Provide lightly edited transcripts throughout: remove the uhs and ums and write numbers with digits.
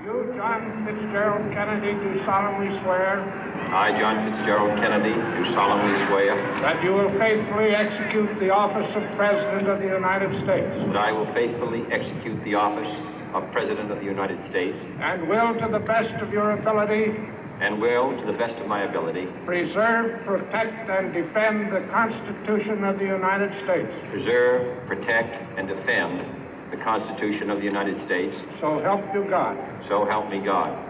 You, John Fitzgerald Kennedy, do solemnly swear I, John Fitzgerald Kennedy, do solemnly swear that you will faithfully execute the office of President of the United States that I will faithfully execute the office of President of the United States and will, to the best of your ability, and will, to the best of my ability, preserve, protect, and defend the Constitution of the United States. preserve, protect, and defend the Constitution of the United States. So help you God. So help me God.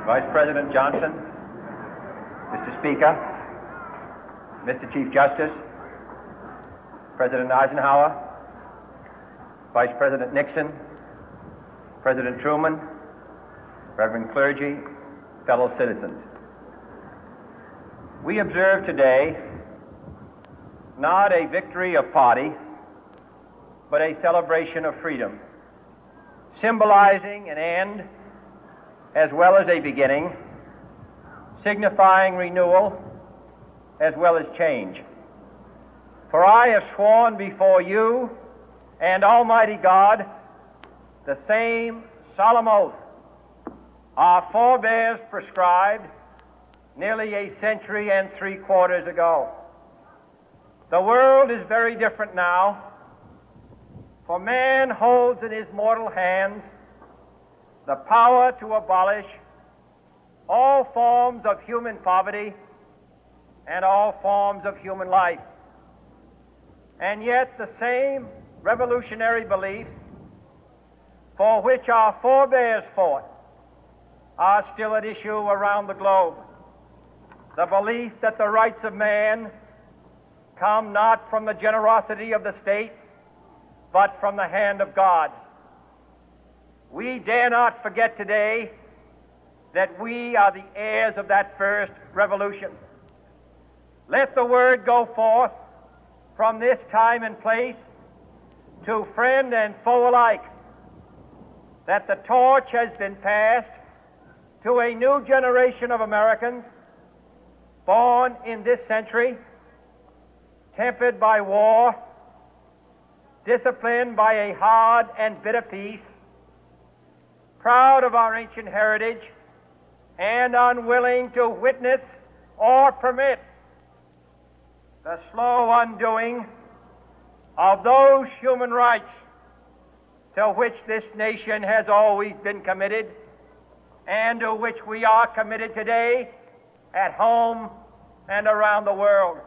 Vice President Johnson, Mr. Speaker, Mr. Chief Justice, President Eisenhower, Vice President Nixon, President Truman, Reverend clergy, fellow citizens. We observe today not a victory of party, but a celebration of freedom, symbolizing an end as well as a beginning, signifying renewal as well as change. For I have sworn before you and Almighty God the same solemn oath our forebears prescribed nearly a century and 3/4 ago. The world is very different now, for man holds in his mortal hands the power to abolish all forms of human poverty and all forms of human life. And yet the same revolutionary beliefs for which our forebears fought are still at issue around the globe. The belief that the rights of man come not from the generosity of the state, but from the hand of God. We dare not forget today that we are the heirs of that first revolution. Let the word go forth from this time and place to friend and foe alike that the torch has been passed to a new generation of Americans born in this century, tempered by war, disciplined by a hard and bitter peace, proud of our ancient heritage, and unwilling to witness or permit the slow undoing of those human rights to which this nation has always been committed and to which we are committed today at home and around the world.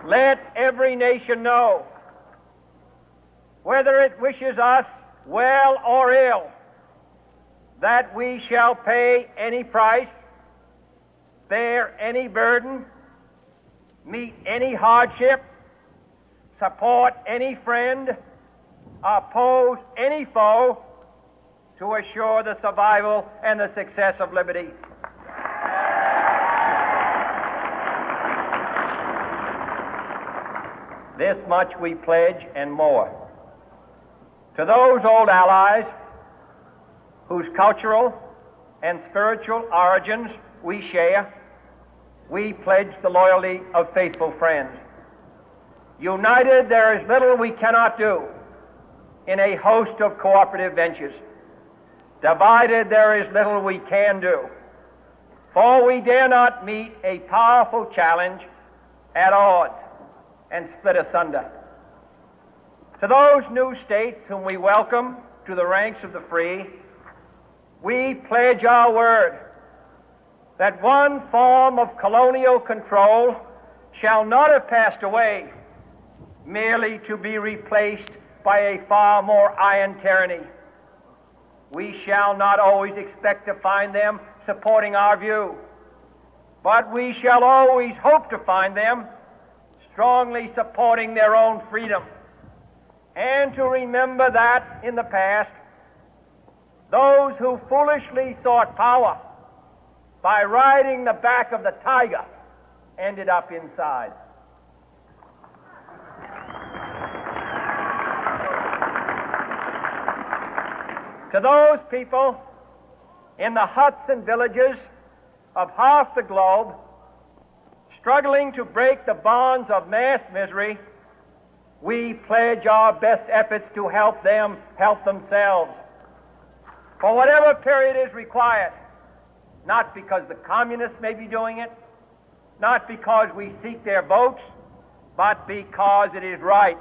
Let every nation know, whether it wishes us well or ill, that we shall pay any price, bear any burden, meet any hardship, support any friend, oppose any foe to assure the survival and the success of liberty. This much we pledge and more. To those old allies whose cultural and spiritual origins we share, we pledge the loyalty of faithful friends. United, there is little we cannot do in a host of cooperative ventures. Divided, there is little we can do, for we dare not meet a powerful challenge at odds and split asunder. To those new states whom we welcome to the ranks of the free, we pledge our word that one form of colonial control shall not have passed away, merely to be replaced by a far more iron tyranny. We shall not always expect to find them supporting our view, but we shall always hope to find them strongly supporting their own freedom, and to remember that in the past, those who foolishly sought power by riding the back of the tiger ended up inside. To those people in the huts and villages of half the globe struggling to break the bonds of mass misery, we pledge our best efforts to help them help themselves for whatever period is required, not because the communists may be doing it, not because we seek their votes, but because it is right.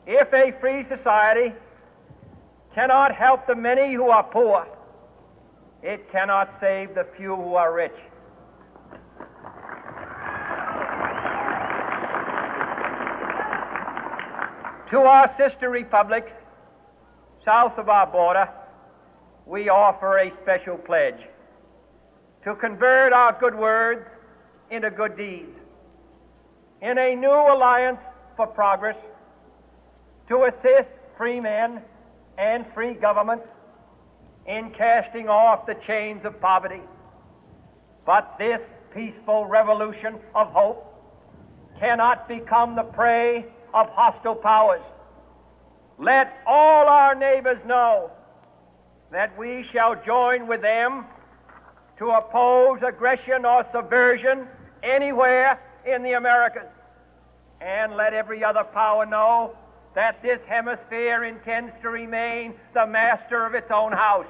If a free society cannot help the many who are poor, it cannot save the few who are rich. To our sister republics south of our border, we offer a special pledge to convert our good words into good deeds, in a new alliance for progress, to assist free men and free governments in casting off the chains of poverty. But this peaceful revolution of hope cannot become the prey of hostile powers. Let all our neighbors know that we shall join with them to oppose aggression or subversion anywhere in the Americas. And let every other power know that this hemisphere intends to remain the master of its own house.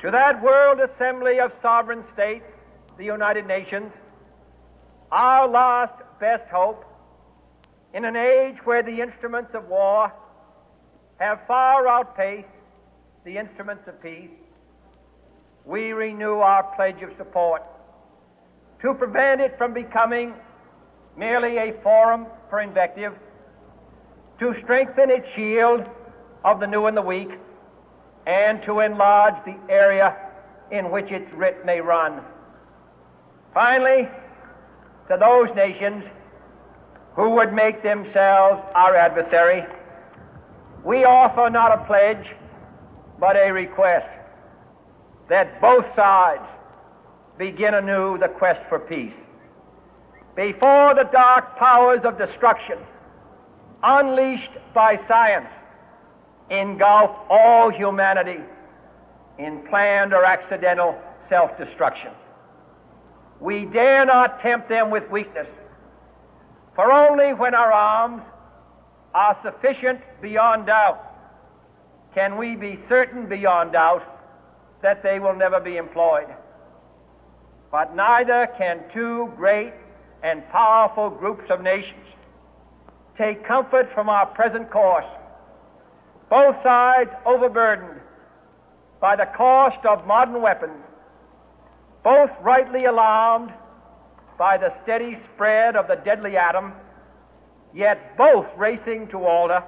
To that World Assembly of Sovereign States, the United Nations, our last best hope, in an age where the instruments of war have far outpaced the instruments of peace, we renew our pledge of support to prevent it from becoming merely a forum for invective, to strengthen its shield of the new and the weak, and to enlarge the area in which its writ may run. Finally, to those nations who would make themselves our adversary, we offer not a pledge, but a request that both sides begin anew the quest for peace. Before the dark powers of destruction, unleashed by science, engulf all humanity in planned or accidental self-destruction, we dare not tempt them with weakness, for only when our arms are sufficient beyond doubt can we be certain beyond doubt that they will never be employed. But neither can two great and powerful groups of nations take comfort from our present course, both sides overburdened by the cost of modern weapons, both rightly alarmed by the steady spread of the deadly atom, yet both racing to alter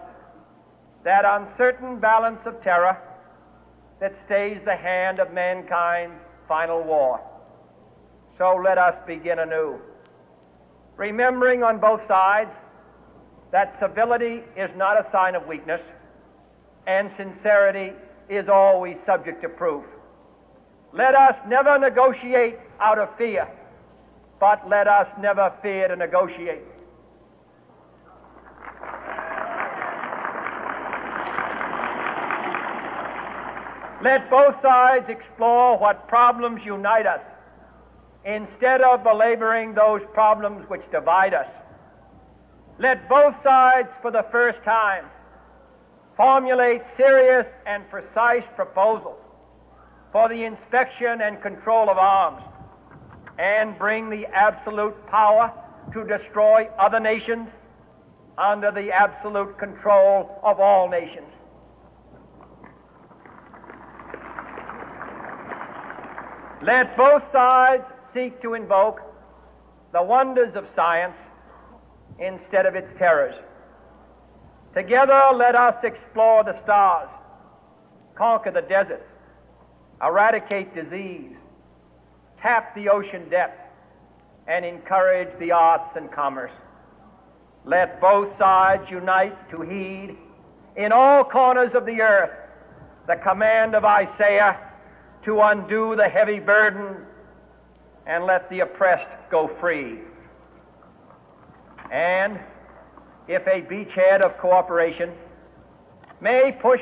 that uncertain balance of terror that stays the hand of mankind's final war. So let us begin anew, remembering on both sides that civility is not a sign of weakness, and sincerity is always subject to proof. Let us never negotiate out of fear, but let us never fear to negotiate. Let both sides explore what problems unite us, instead of belaboring those problems which divide us. Let both sides, for the first time, formulate serious and precise proposals for the inspection and control of arms, and bring the absolute power to destroy other nations under the absolute control of all nations. Let both sides seek to invoke the wonders of science instead of its terrors. Together, let us explore the stars, conquer the deserts, eradicate disease, tap the ocean depth, and encourage the arts and commerce. Let both sides unite to heed in all corners of the earth the command of Isaiah to undo the heavy burden and let the oppressed go free. And if a beachhead of cooperation may push